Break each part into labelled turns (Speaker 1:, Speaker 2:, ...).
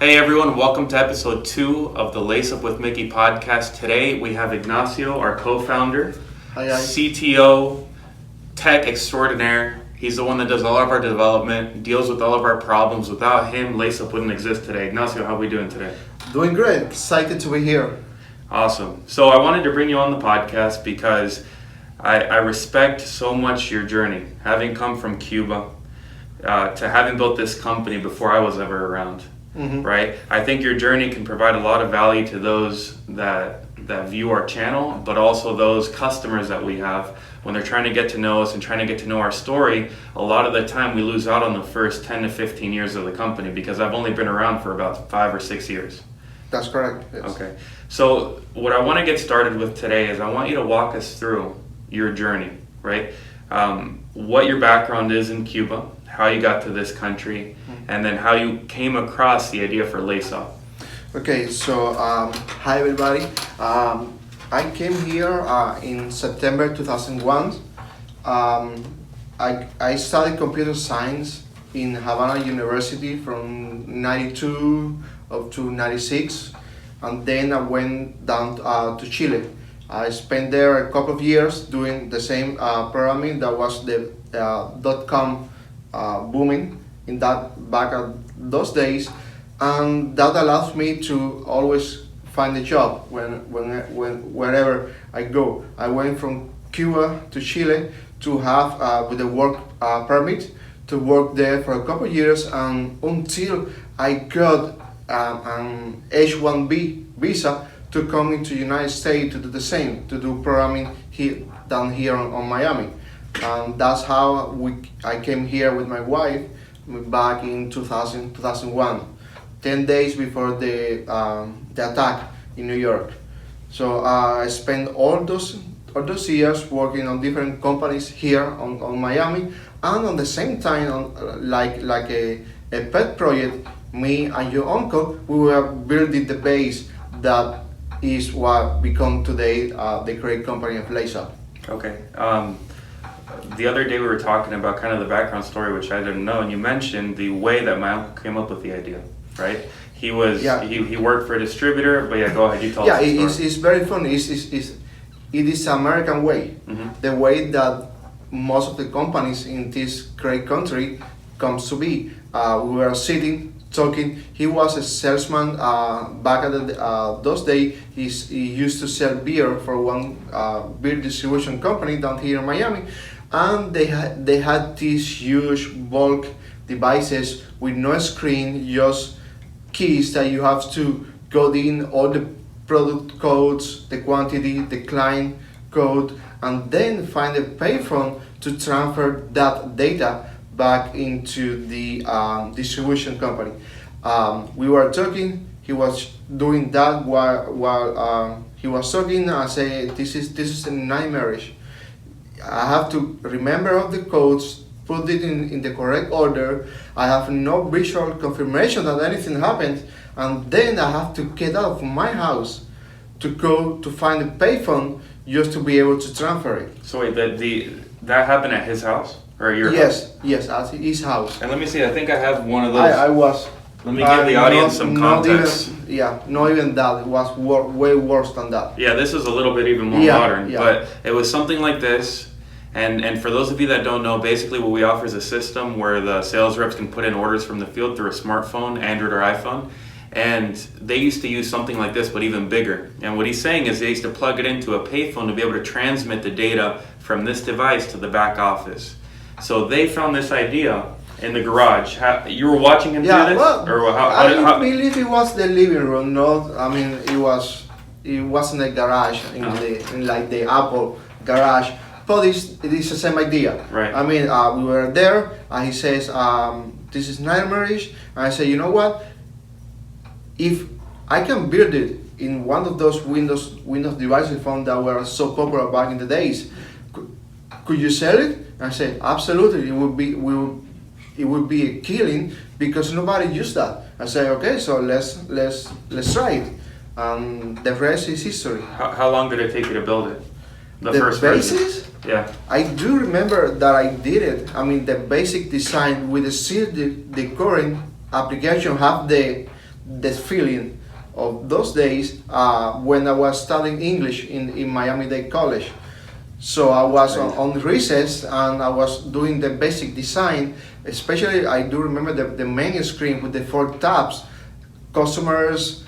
Speaker 1: Hey everyone, welcome to episode 2 of the LaceUp with Mickey podcast. Today we have Ignacio, our co-founder,
Speaker 2: Hi guys.
Speaker 1: CTO, tech extraordinaire. He's the one that does all of our development, deals with all of our problems. Without him, LaceUp wouldn't exist today. Ignacio, how are we doing today?
Speaker 2: Doing great. Excited to be here.
Speaker 1: Awesome. So I wanted to bring you on the podcast because I respect so much your journey, having come from Cuba to having built this company before I was ever around.
Speaker 2: Mm-hmm.
Speaker 1: Right? I think your journey can provide a lot of value to those that view our channel, but also those customers that we have when they're trying to get to know us and trying to get to know our story. A lot of the time we lose out on the first 10 to 15 years of the company because I've only been around for about 5 or 6 years.
Speaker 2: That's correct. Yes.
Speaker 1: Okay. So what I want to get started with today is I want you to walk us through your journey, right? What your background is in Cuba, how you got to this country, and then how you came across the idea for LaceUp.
Speaker 2: Okay, so hi everybody. I came here in September 2001. I studied computer science in Havana University from 92 up to 96, and then I went down to Chile. I spent there a couple of years doing the same programming. That was the .com booming in that back at those days, and that allows me to always find a job wherever I go. I went from Cuba to Chile to have with a work permit to work there for a couple of years, and until I got an H-1B visa to come into the United States to do the same, to do programming down here on Miami. And that's how I came here with my wife back in 2001, 10 days before the attack in New York. So I spent all those years working on different companies here on Miami, and on the same time, like a pet project, me and your uncle, we were building the base that is what become today the great company of LaceUp.
Speaker 1: Okay. The other day we were talking about kind of the background story, which I didn't know, and you mentioned the way that my uncle came up with the idea, right? He worked for a distributor, but yeah, go ahead, you tell us the story.
Speaker 2: It's very funny. It is American way, the way that most of the companies in this great country comes to be. We were sitting, talking. He was a salesman back at those days. He used to sell beer for one beer distribution company down here in Miami, and they had these huge bulk devices with no screen, just keys that you have to code in all the product codes, the quantity, the client code, and then find a payphone to transfer that data back into the distribution company. We were talking. He was doing that while he was talking. I say, this is a nightmarish. I have to remember all the codes, put it in the correct order. I have no visual confirmation that anything happened, and then I have to get out from my house to go to find a payphone just to be able to transfer it.
Speaker 1: So wait, that happened at his house or your house?
Speaker 2: Yes, at his house.
Speaker 1: And let me see. I think I have one of those.
Speaker 2: I was.
Speaker 1: Let me give the audience some context.
Speaker 2: Not even that. It was way worse than that.
Speaker 1: Yeah, this is a little bit even more modern, but it was something like this. And for those of you that don't know, basically what we offer is a system where the sales reps can put in orders from the field through a smartphone, Android or iPhone. And they used to use something like this, but even bigger. And what he's saying is they used to plug it into a payphone to be able to transmit the data from this device to the back office. So they found this idea in the garage. You were watching him do this?
Speaker 2: Well,
Speaker 1: or
Speaker 2: I believe it was the living room. It wasn't a garage in like the Apple garage. But it is the same idea.
Speaker 1: Right.
Speaker 2: I mean, we were there, and he says, this is nightmarish. And I say, you know what? If I can build it in one of those Windows devices phone that were so popular back in the days, could you sell it? And I said, absolutely. It would be a killing because nobody used that. I said, okay, so let's try it. And the rest is history.
Speaker 1: How long did it take you to build it?
Speaker 2: The
Speaker 1: first
Speaker 2: basis?
Speaker 1: version? Yeah.
Speaker 2: I do remember that I did it. I mean, the basic design with the current application have the the feeling of those days when I was studying English in Miami-Dade College. So I was on recess and I was doing the basic design. Especially, I do remember the main screen with the 4 tabs: customers,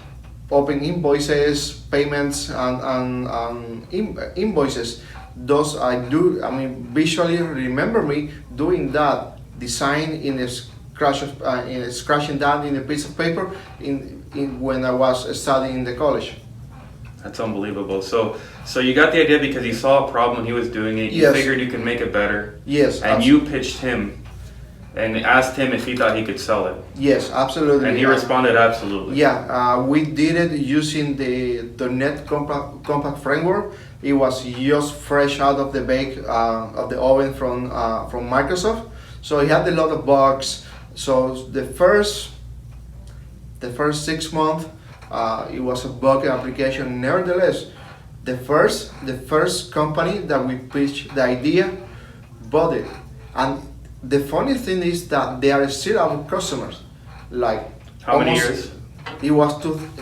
Speaker 2: open invoices, payments, and invoices. Those visually remember me doing that design in scratching that in a piece of paper when I was studying in the college.
Speaker 1: That's unbelievable. So you got the idea because you saw a problem when he was doing it. You figured you could make it better.
Speaker 2: Yes.
Speaker 1: And you pitched him and asked him if he thought he could sell it.
Speaker 2: Yes, absolutely.
Speaker 1: And he responded absolutely.
Speaker 2: Yeah, we did it using the .NET Compact framework. It was just fresh out of the bake of the oven from Microsoft. So it had a lot of bugs. So the first 6 months, it was a bug application. Nevertheless, the first company that we pitched the idea bought it. And the funny thing is that they are still our customers. Like,
Speaker 1: how many years?
Speaker 2: It was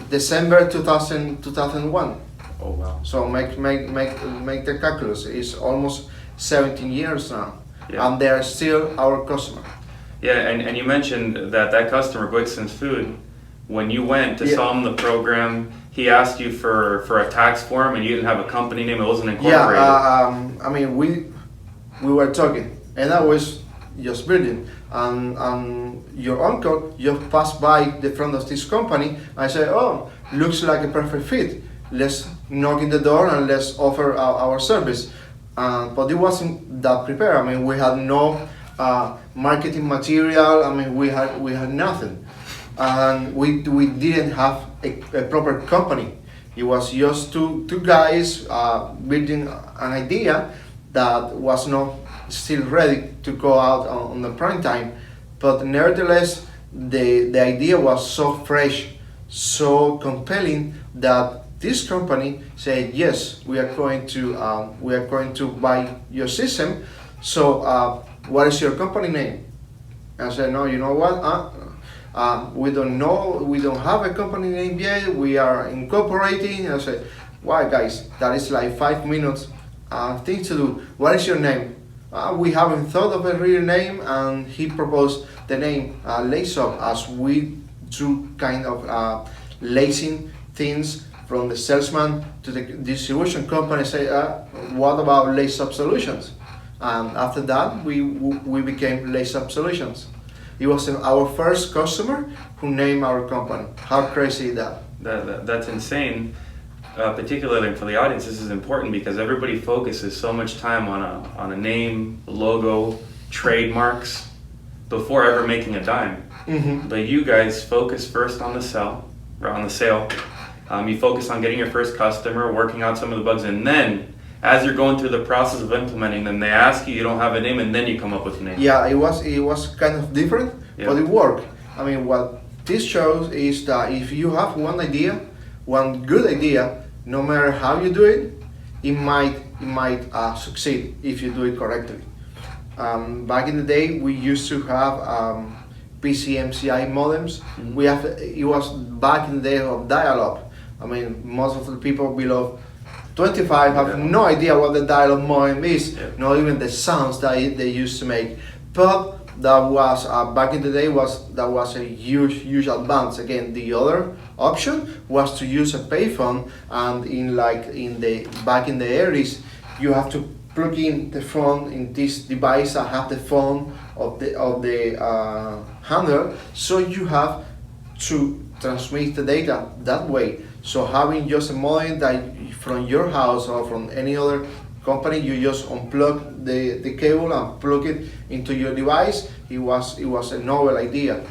Speaker 2: December 2001.
Speaker 1: Oh wow!
Speaker 2: So make the calculus. It's almost 17 years now, and they are still our customer.
Speaker 1: Yeah, and you mentioned that customer, Gwixon's Food, when you went to sell him the program, he asked you for a tax form, and you didn't have a company name. It wasn't incorporated.
Speaker 2: Yeah, we were talking, and I was just building, and your uncle just passed by the front of this company. I said, "Oh, looks like a perfect fit. Let's knock in the door and let's offer our service." But it wasn't that prepared. I mean, we had no marketing material. I mean, we had nothing, and we didn't have a proper company. It was just two guys building an idea that was not still ready to go out on the prime time. But nevertheless, the idea was so fresh, so compelling that this company said, "Yes, we are going to buy your system. So, what is your company name?" I said, "No, you know what? We don't know. We don't have a company name yet. We are incorporating." I said, "Why, guys? That is like 5 minutes thing to do. What is your name?" We haven't thought of a real name, and he proposed the name LaceUp, as we do kind of lacing things from the salesman to the distribution company. Say, what about LaceUp Solutions? And after that, we became LaceUp Solutions. It was our first customer who named our company. How crazy is that?
Speaker 1: That's insane. Particularly for the audience, this is important because everybody focuses so much time on a name, logo, trademarks before ever making a dime.
Speaker 2: Mm-hmm.
Speaker 1: But you guys focus first on the sale. You focus on getting your first customer, working out some of the bugs, and then as you're going through the process of implementing them, they ask you don't have a name, and then you come up with a name.
Speaker 2: Yeah, it was kind of different, but it worked. I mean, what this shows is that if you have one idea, one good idea, no matter how you do it, it might succeed if you do it correctly. Back in the day, we used to have PCMCI modems.
Speaker 1: Mm-hmm.
Speaker 2: It was back in the day of dial-up. I mean, most of the people below 25 have no idea what the dial-up modem is, not even the sounds that they used to make. But that was back in the day that was a huge advance. Again, the other option was to use a payphone, and back in the 80s, you have to plug in the phone in this device that have the phone of the handler, so you have to transmit the data that way. So having just a modem that from your house or from any other company, you just unplug the cable and plug it into your device. It was a novel idea.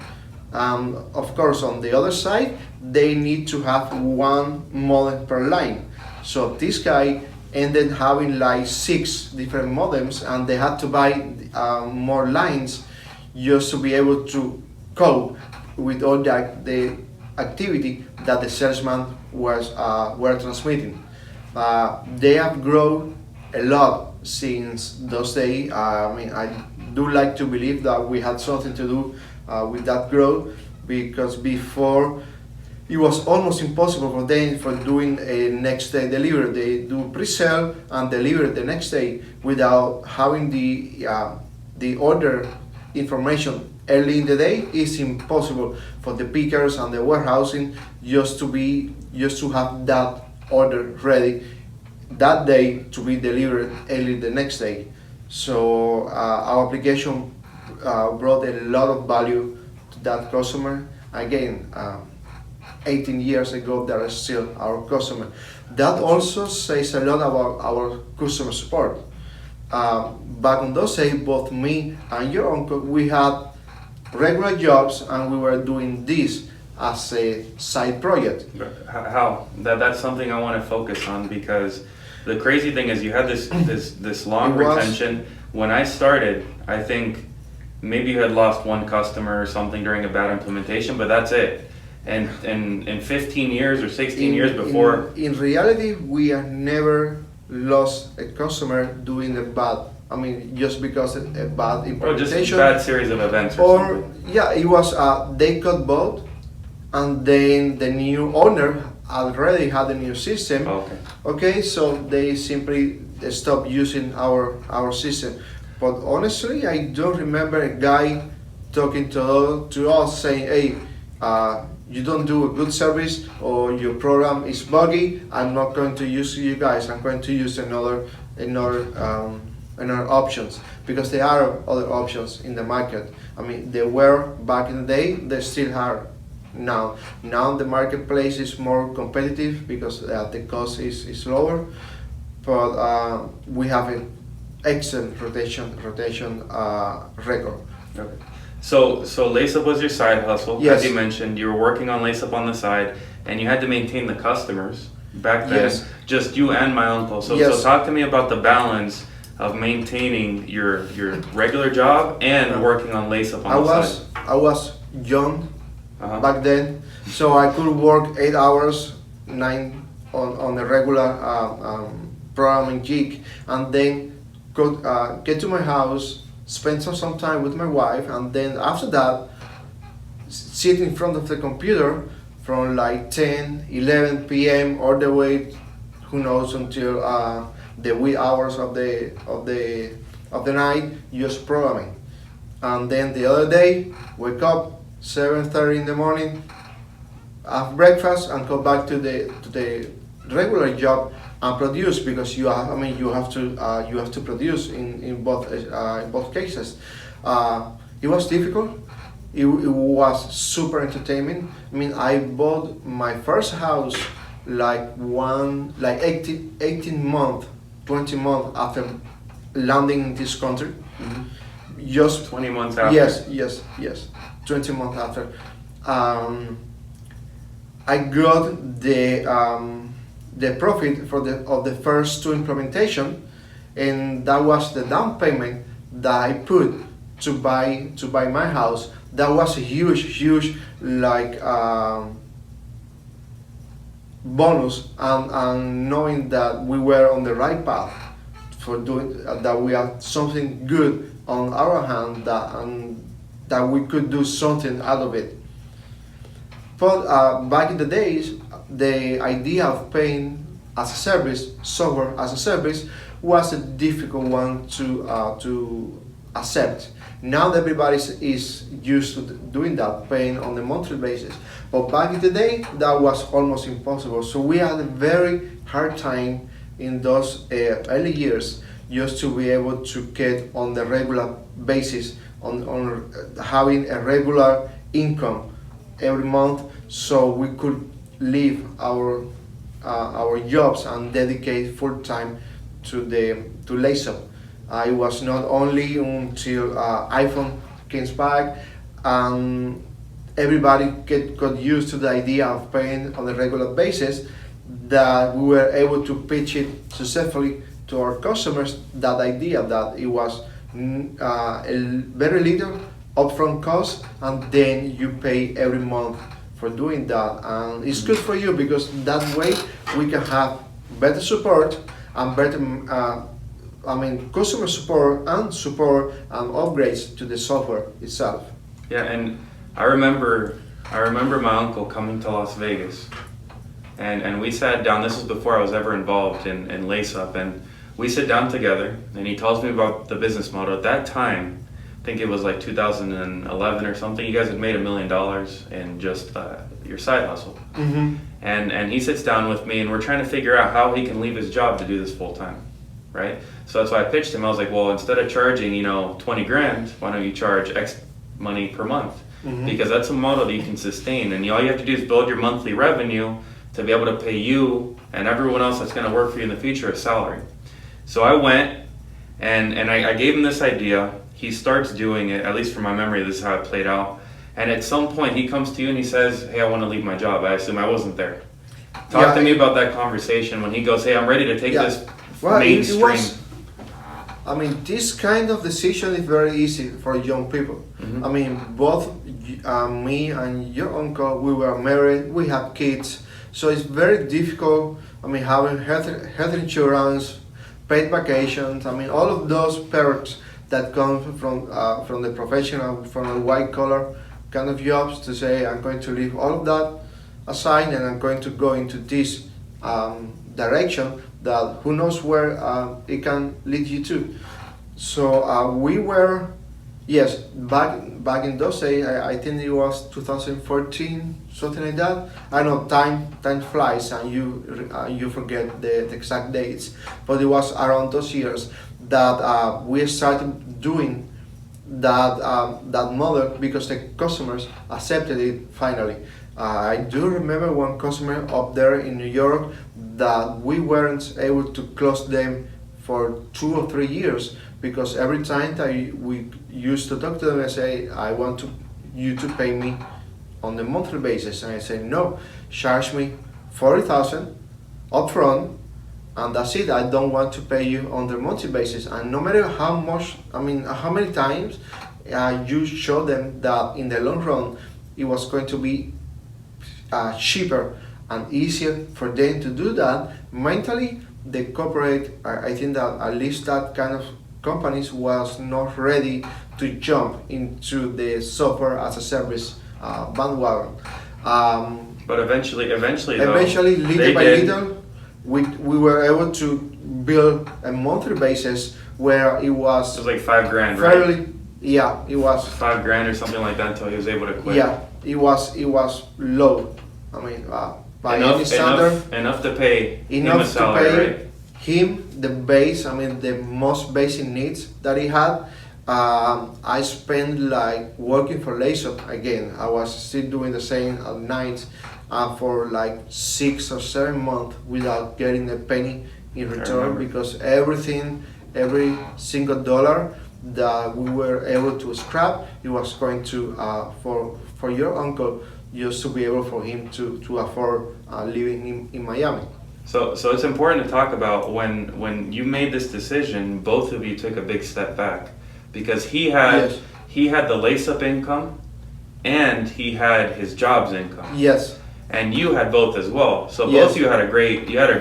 Speaker 2: Of course, on the other side, they need to have one modem per line. So this guy ended having like 6 different modems, and they had to buy more lines just to be able to cope with all the activity that the salesman were transmitting. They have grown a lot since those days. I mean, I do like to believe that we had something to do with that growth, because before it was almost impossible for them for doing a next day delivery. They do pre-sale and deliver the next day without having the order information early in the day. It's impossible for the pickers and the warehousing just to have that order ready that day to be delivered early the next day. So our application brought a lot of value to that customer. Again, 18 years ago, they are still our customer. That also says a lot about our customer support. Back on those days, both me and your uncle, we had regular jobs and we were doing this as a side project.
Speaker 1: How? That's something I want to focus on, because the crazy thing is you had this long retention. When I started, I think maybe you had lost one customer or something during a bad implementation, but that's it. And in 15 years or 16 years before...
Speaker 2: In reality, we have never lost a customer doing a bad, just because of a bad implementation.
Speaker 1: Or just a bad series of events or something.
Speaker 2: Yeah, it was, they got bought, and then the new owner already had a new system. Okay, so they simply stopped using our system. But honestly, I don't remember a guy talking to us saying, hey, you don't do a good service, or your program is buggy, I'm not going to use you guys, I'm going to use another options, because there are other options in the market. They were back in the day, they still are now. Now the marketplace is more competitive because the cost is lower, but we have an excellent rotation record.
Speaker 1: Okay. So LaceUp was your side hustle.
Speaker 2: Yes.
Speaker 1: As you mentioned, you were working on LaceUp on the side, and you had to maintain the customers back then.
Speaker 2: Yes.
Speaker 1: Just you and my uncle. So talk to me about the balance of maintaining your regular job and working on LaceUp on the side.
Speaker 2: I was young back then, so I could work 8 hours, 9 on a regular programming gig, and then could get to my house, spend some time with my wife, and then after that sit in front of the computer from like 10, 11 p.m. all the way, who knows, until the wee hours of the night, just programming. And then the other day, wake up 7:30 in the morning, have breakfast, and go back to the regular job and produce, because you have to produce in both cases. It was difficult. It was super entertaining. I bought my first house like 18 months, 20 months after landing in this country.
Speaker 1: Mm-hmm.
Speaker 2: Just
Speaker 1: 20 months after.
Speaker 2: Yes. 20 months after. I got the profit of the first 2 implementation, and that was the down payment that I put to buy my house. That was a huge bonus, and knowing that we were on the right path for doing that, we had something good on our hand, that we could do something out of it. But back in the days, the idea of paying as a service, software as a service, was a difficult one to accept. Now everybody is used to doing that, paying on a monthly basis. But back in the day, that was almost impossible. So we had a very hard time in those early years just to be able to get on the regular basis, on having a regular income every month, so we could leave our jobs and dedicate full time to LaceUp. It was not only until iPhone came back and everybody got used to the idea of paying on a regular basis that we were able to pitch it successfully to our customers, that idea that it was very little upfront cost, and then you pay every month for doing that. And it's good for you, because that way we can have better support and better customer support and upgrades to the software itself.
Speaker 1: Yeah, and I remember I remember my uncle coming to Las Vegas, and we sat down. This was before I was ever involved in LaceUp, and we sit down together, and he tells me about the business model. At that time, I think it was like 2011 or something, you guys had made $1 million in just your side hustle.
Speaker 2: Mm-hmm.
Speaker 1: And he sits down with me, and we're trying to figure out how he can leave his job to do this full time, right? So that's why I pitched him. I was like, well, instead of charging, 20 grand, why don't you charge X money per month?
Speaker 2: Mm-hmm.
Speaker 1: Because that's a model that you can sustain, and all you have to do is build your monthly revenue to be able to pay you and everyone else that's going to work for you in the future a salary. So I went and I gave him this idea. He starts doing it, at least from my memory, this is how it played out. And at some point he comes to you and he says, hey, I want to leave my job. I assume I wasn't there. Talk to me about that conversation when he goes, hey, I'm ready to take this mainstream.
Speaker 2: This kind of decision is very easy for young people. Mm-hmm. Both me and your uncle, we were married, we have kids. So it's very difficult, having health insurance, paid vacations, all of those perks that come from the professional, from the white collar kind of jobs, to say I'm going to leave all of that aside and I'm going to go into this direction that who knows where it can lead you to. So we were, yes, back in those days, I think it was 2014, something like that. I know time flies and you forget the exact dates, but it was around those years that we started doing that model because the customers accepted it finally. I do remember one customer up there in New York that we weren't able to close them for 2 or 3 years because every time that we used to talk to them, I say, I want you to pay me on the monthly basis, and I say, no, charge me $40,000 upfront, and that's it. I don't want to pay you on the monthly basis. And no matter how much, how many times you show them that in the long run it was going to be cheaper and easier for them to do that, mentally the corporate, I think that at least that kind of companies was not ready to jump into the software as a service bandwagon.
Speaker 1: But eventually,
Speaker 2: little by little, we were able to build a monthly basis where it was
Speaker 1: like $5 grand,
Speaker 2: fairly,
Speaker 1: right?
Speaker 2: Yeah, it was
Speaker 1: $5 grand or something like that until he was able to quit.
Speaker 2: Yeah, it was low. By any standard,
Speaker 1: enough to pay
Speaker 2: him a salary,
Speaker 1: to pay right?
Speaker 2: Him the base. The most basic needs that he had. I spent like working for LaceUp again. I was still doing the same at night for like 6 or 7 months without getting a penny in return, because every single dollar that we were able to scrap, it was going to for your uncle, just to be able for him to afford living in Miami.
Speaker 1: So it's important to talk about when you made this decision, both of you took a big step back, because he had the LaceUp income and he had his job's income.
Speaker 2: Yes.
Speaker 1: And you had both as well. So
Speaker 2: yes.
Speaker 1: Both of you had a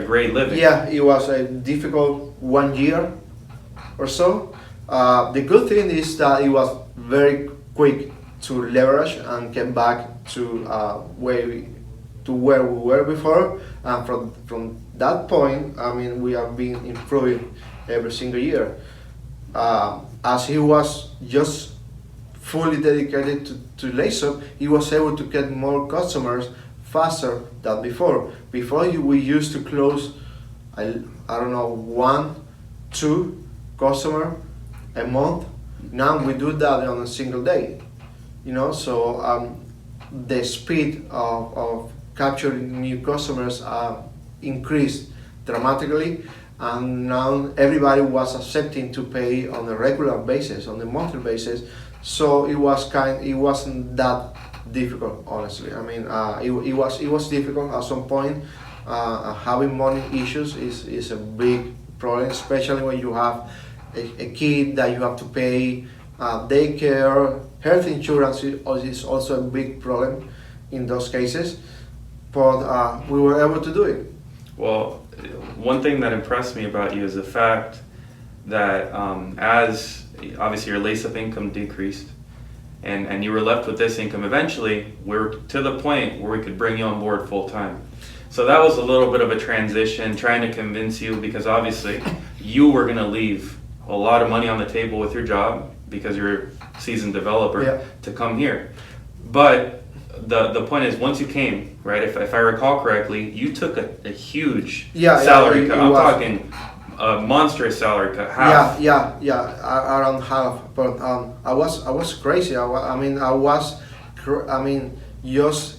Speaker 1: great living.
Speaker 2: Yeah, it was a difficult 1 year or so. The good thing is that it was very quick to leverage and get back to where we were before, and from that point, we have been improving every single year. As he was just fully dedicated to LaceUp, he was able to get more customers faster than before. Before we used to close, I don't know, 1, 2 customer a month. Now we do that on a single day. So the speed of capturing new customers increased dramatically, and now everybody was accepting to pay on a regular basis, on a monthly basis. So it wasn't that difficult, honestly. It was difficult at some point. Having money issues is a big problem, especially when you have a kid that you have to pay daycare. Health insurance is also a big problem in those cases, but we were able to do it.
Speaker 1: Well, one thing that impressed me about you is the fact that as obviously your LaceUp income decreased, and you were left with this income. Eventually, we were to the point where we could bring you on board full time. So that was a little bit of a transition, trying to convince you, because obviously you were going to leave a lot of money on the table with your job because you're a seasoned developer to come here. But the point is, once you came, right, if I recall correctly, you took a huge salary cut. I'm talking a monstrous salary cut, half.
Speaker 2: Around half. But I was crazy. I was just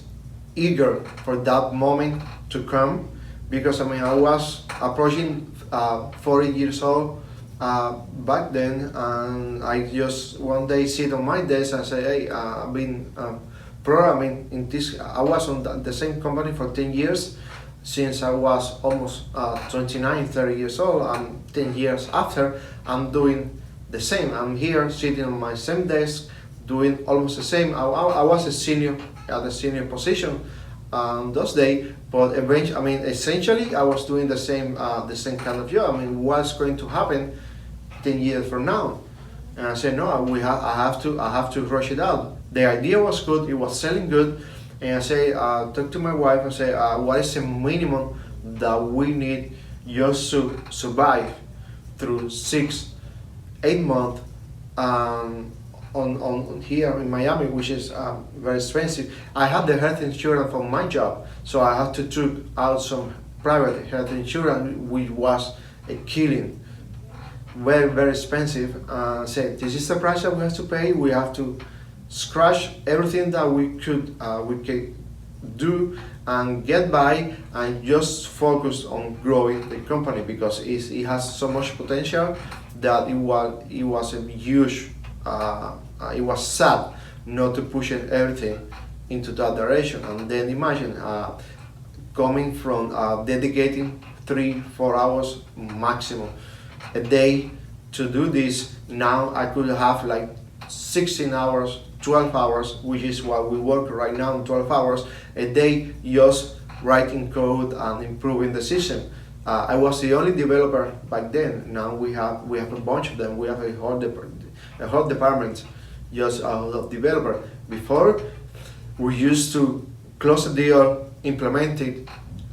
Speaker 2: eager for that moment to come, because I was approaching 40 years old back then, and I just one day sit on my desk and say, hey, I've been programming in this. I was on the same company for 10 years, since I was almost 29, 30 years old, and 10 years after, I'm doing the same. I'm here sitting on my same desk, doing almost the same. I was a senior at the senior position those days, but eventually, essentially, I was doing the same kind of job. What's going to happen 10 years from now? And I said, no, I have to rush it out. The idea was good, it was selling good, and I say, talk to my wife and say, what is the minimum that we need just to survive through 6-8 months on here in Miami, which is very expensive. I had the health insurance for my job, so I had to take out some private health insurance, which was a killing, very, very expensive. Say, this is the price that we have to pay. We have to scratch everything that we could do and get by, and just focus on growing the company, because it has so much potential that it was a huge. It was sad not to push everything into that direction. And then imagine coming from dedicating 3-4 hours maximum a day to do this. Now I could have like 16 hours, 12 hours, which is what we work right now, 12 hours a day, just writing code and improving the system. I was the only developer back then. Now we have a bunch of them. We have a whole department just of developer. Before, we used to close a deal, implement it,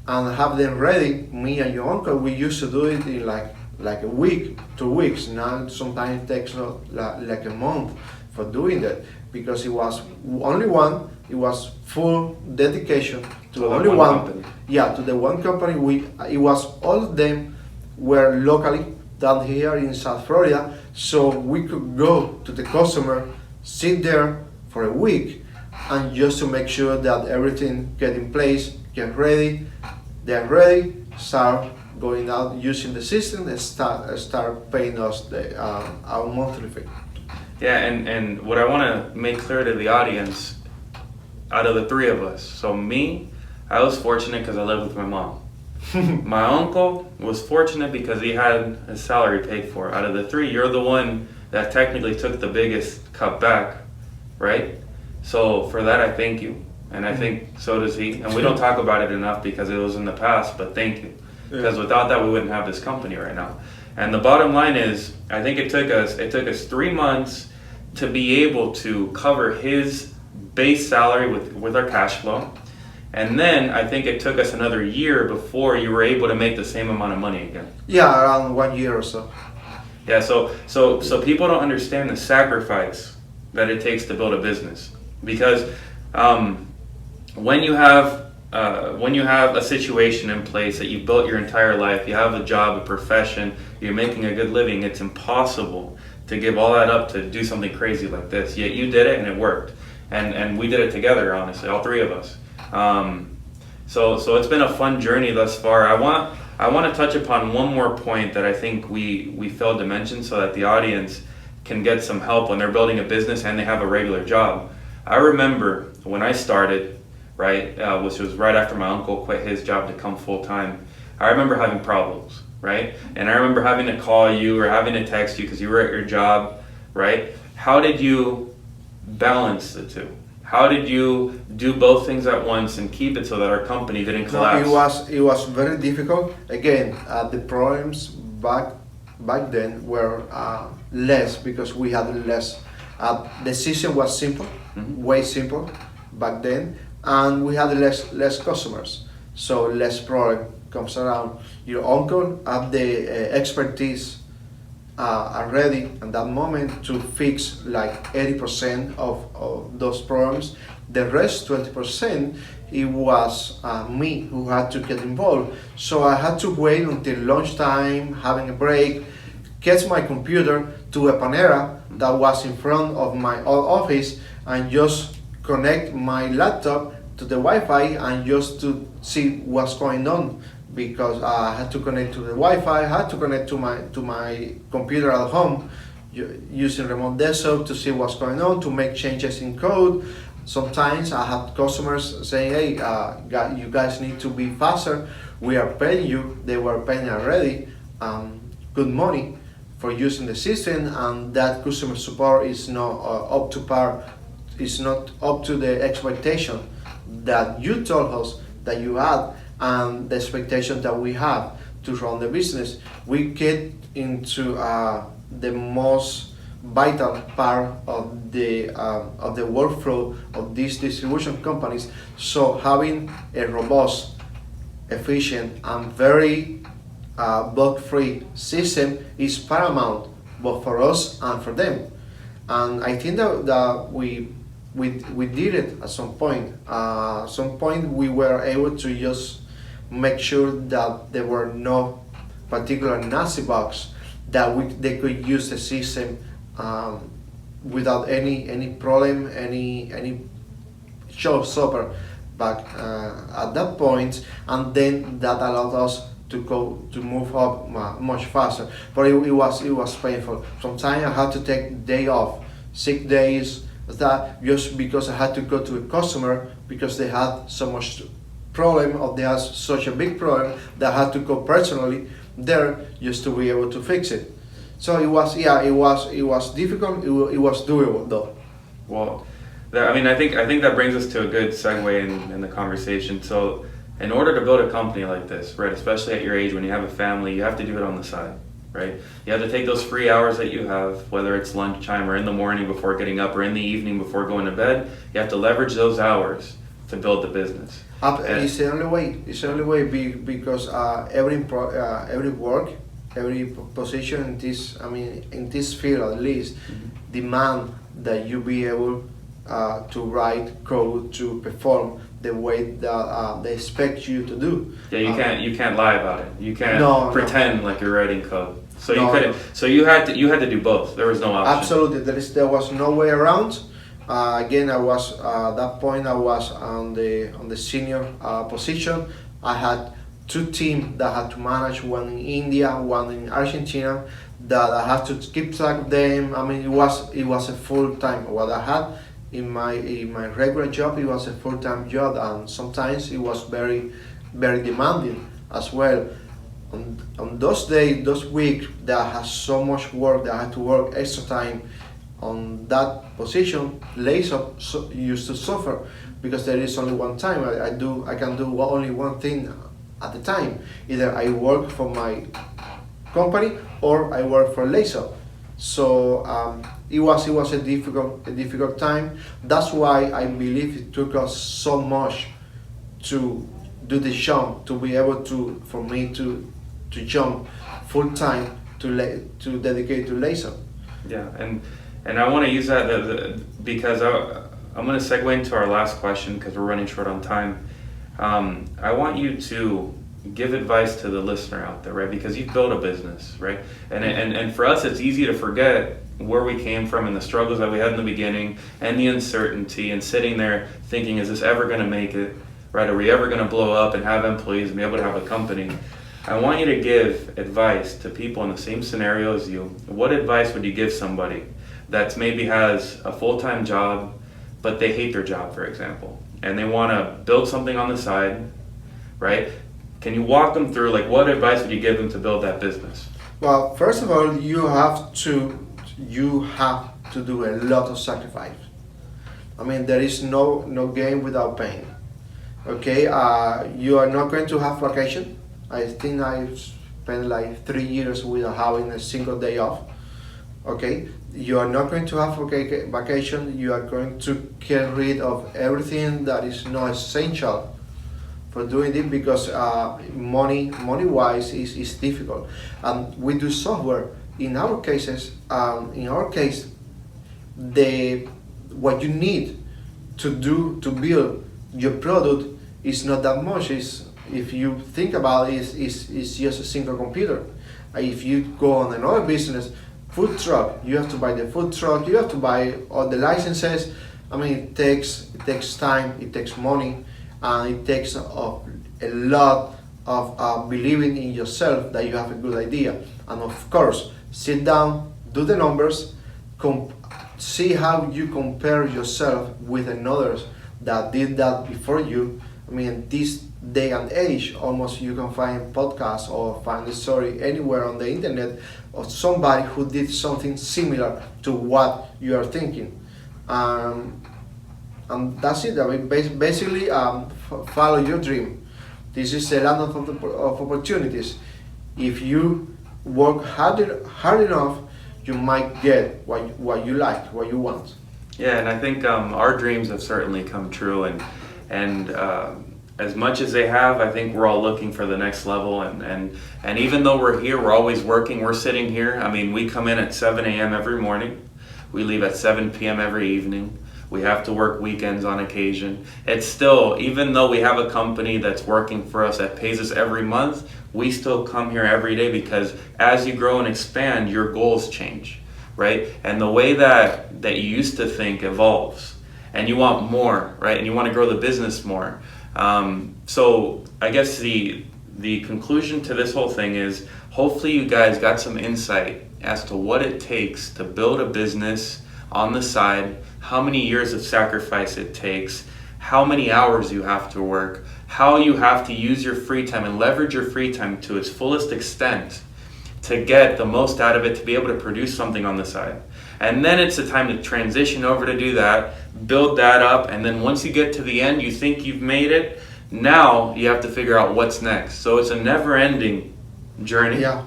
Speaker 2: and have them ready. Me and your uncle, we used to do it in like a week, 2 weeks. Now sometimes it takes like a month for doing that, because it was only one. It was full dedication to only one company. To the one company. It was all of them were locally down here in South Florida, so we could go to the customer, sit there for a week, and just to make sure that everything get in place, get ready. They're ready, start going out using the system, and start paying us our monthly fee.
Speaker 1: Yeah, and what I want to make clear to the audience, out of the three of us, so me, I was fortunate because I lived with my mom. My uncle was fortunate because he had his salary paid for. Out of the three, you're the one that technically took the biggest cut back, right? So for that, I thank you. And I think so does he. And we don't talk about it enough because it was in the past, but thank you. Because without that, we wouldn't have this company right now. And the bottom line is, I think it took us 3 months to be able to cover his base salary with our cash flow. And then I think it took us another year before you were able to make the same amount of money again.
Speaker 2: Yeah, around 1 year or so.
Speaker 1: Yeah, so people don't understand the sacrifice that it takes to build a business, because when you have a situation in place that you've built your entire life, you have a job, a profession, you're making a good living, it's impossible to give all that up to do something crazy like this. Yet you did it and it worked, and we did it together, honestly, all three of us. So it's been a fun journey thus far. I want to touch upon one more point that I think we failed to mention, so that the audience can get some help when they're building a business and they have a regular job. I remember when I started, right, which was right after my uncle quit his job to come full time, I remember having problems, right? And I remember having to call you or having to text you because you were at your job, right? How did you balance the two? How did you do both things at once and keep it so that our company didn't collapse?
Speaker 2: It was very difficult. Again, the problems back then were less because we had less The system was simple, way simple back then, and we had less customers, so less product comes around. Your uncle have the expertise are ready at that moment to fix like 80% of those problems. The rest 20%, it was me who had to get involved. So I had to wait until lunchtime, having a break, get my computer to a Panera that was in front of my old office, and just connect my laptop to the Wi-Fi and just to see what's going on, because I had to connect to the Wi-Fi, I had to connect to my computer at home using remote desktop to see what's going on, to make changes in code. Sometimes I had customers saying, hey, you guys need to be faster, we are paying you. They were paying already good money for using the system, and that customer support is not up to par, is not up to the expectation that you told us that you had, and the expectation that we have to run the business. We get into the most vital part of the workflow of these distribution companies. So having a robust, efficient, and very bug-free system is paramount, both for us and for them. And I think that we did it at some point. Some point we were able to just make sure that there were no particular nasty bugs, that they could use the system without any problem, any showstopper back at that point, and then that allowed us to move up much faster. But it was painful. Sometimes I had to take day off, 6 days, that just because I had to go to a customer because they had so much problem, or they had such a big problem that I had to go personally there just to be able to fix it. So it was difficult. It was doable though.
Speaker 1: Well, I think that brings us to a good segue in the conversation. So, in order to build a company like this, right, especially at your age when you have a family, you have to do it on the side, right? You have to take those free hours that you have, whether it's lunchtime or in the morning before getting up or in the evening before going to bed. You have to leverage those hours to build the business.
Speaker 2: It's the only way. It's the only way because every work, every position in this field at least, demand that you be able to write code to perform the way that they expect you to do.
Speaker 1: Yeah, you can't lie about it. You can't pretend like you're writing code. So you couldn't. So you had to do both. There was no option.
Speaker 2: Absolutely, there was no way around. Again, I was at that point. I was on the senior position. I had 2 teams that I had to manage, one in India, one in Argentina, that I had to keep track of them. It was a full time. What I had in my regular job, it was a full time job, and sometimes it was very, very demanding as well. On those days, those weeks that I had so much work, that I had to work extra time on that position, LaceUp used to suffer because there is only one time. I can do only one thing at a time. Either I work for my company or I work for LaceUp. So it was a difficult time. That's why I believe it took us so much to do the jump, to be able for me to jump full time to dedicate to LaceUp.
Speaker 1: Yeah, and I want to use that because I'm going to segue into our last question because we're running short on time. I want you to give advice to the listener out there, right? Because you've built a business, right? And for us, it's easy to forget where we came from and the struggles that we had in the beginning and the uncertainty and sitting there thinking, is this ever going to make it, right? Are we ever going to blow up and have employees and be able to have a company? I want you to give advice to people in the same scenario as you. What advice would you give somebody that maybe has a full-time job, but they hate their job, for example, and they want to build something on the side, right? Can you walk them through, like, what advice would you give them to build that business?
Speaker 2: Well, first of all, you have to do a lot of sacrifice. There is no game without pain. Okay, you are not going to have vacation. I think I spent like 3 years without having a single day off. Okay, you are not going to have vacation. You are going to get rid of everything that is not essential for doing it, because money wise is difficult. And we do software. In our case, what you need to build your product is not that much. If you think about it, is just a single computer. If you go on another business, food truck, you have to buy the food truck, you have to buy all the licenses. I mean, it takes time, it takes money, and it takes a lot of believing in yourself that you have a good idea. And of course, sit down, do the numbers, see how you compare yourself with others that did that before you. I mean, this day and age, almost you can find podcasts or find a story anywhere on the internet of somebody who did something similar to what you are thinking. And that's it. I mean, basically, follow your dream. This is the land of opportunities. If you work hard enough, you might get what you like, what you want.
Speaker 1: Yeah, and I think our dreams have certainly come true, and as much as they have, I think we're all looking for the next level, and even though we're here, we're always working. We're sitting here. I mean, we come in at 7 a.m. every morning. We leave at 7 p.m. every evening. We have to work weekends on occasion. It's still, even though we have a company that's working for us, that pays us every month, we still come here every day, because as you grow and expand, your goals change, right? And the way that you used to think evolves, and you want more, right? And you want to grow the business more. So I guess the conclusion to this whole thing is, hopefully you guys got some insight as to what it takes to build a business on the side, how many years of sacrifice it takes, how many hours you have to work, how you have to use your free time and leverage your free time to its fullest extent to get the most out of it, to be able to produce something on the side. And then it's the time to transition over to do that, build that up, and then once you get to the end, you think you've made it, now you have to figure out what's next. So it's a never-ending journey.
Speaker 2: Yeah.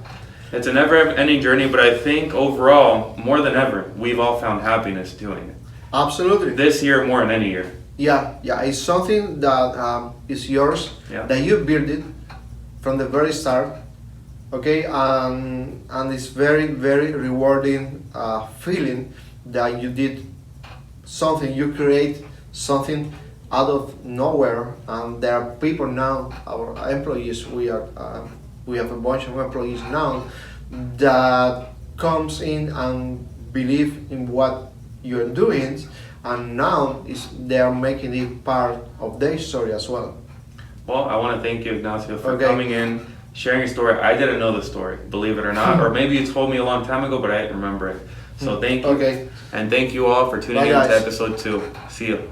Speaker 1: It's a never-ending journey, but I think overall, more than ever, we've all found happiness doing it.
Speaker 2: Absolutely.
Speaker 1: This year more than any year.
Speaker 2: Yeah, it's something that is yours, that you built it from the very start, okay, and it's very, very rewarding feeling that you did something, you create something out of nowhere, and there are people now, our employees, we have a bunch of employees now that comes in and believe in what you're doing, and now they are making it part of their story as well.
Speaker 1: Well, I want to thank you, Ignacio, for coming in, sharing your story. I didn't know the story, believe it or not, or maybe you told me a long time ago, but I didn't remember it. So thank you, and thank you all for tuning in to episode 2. See you.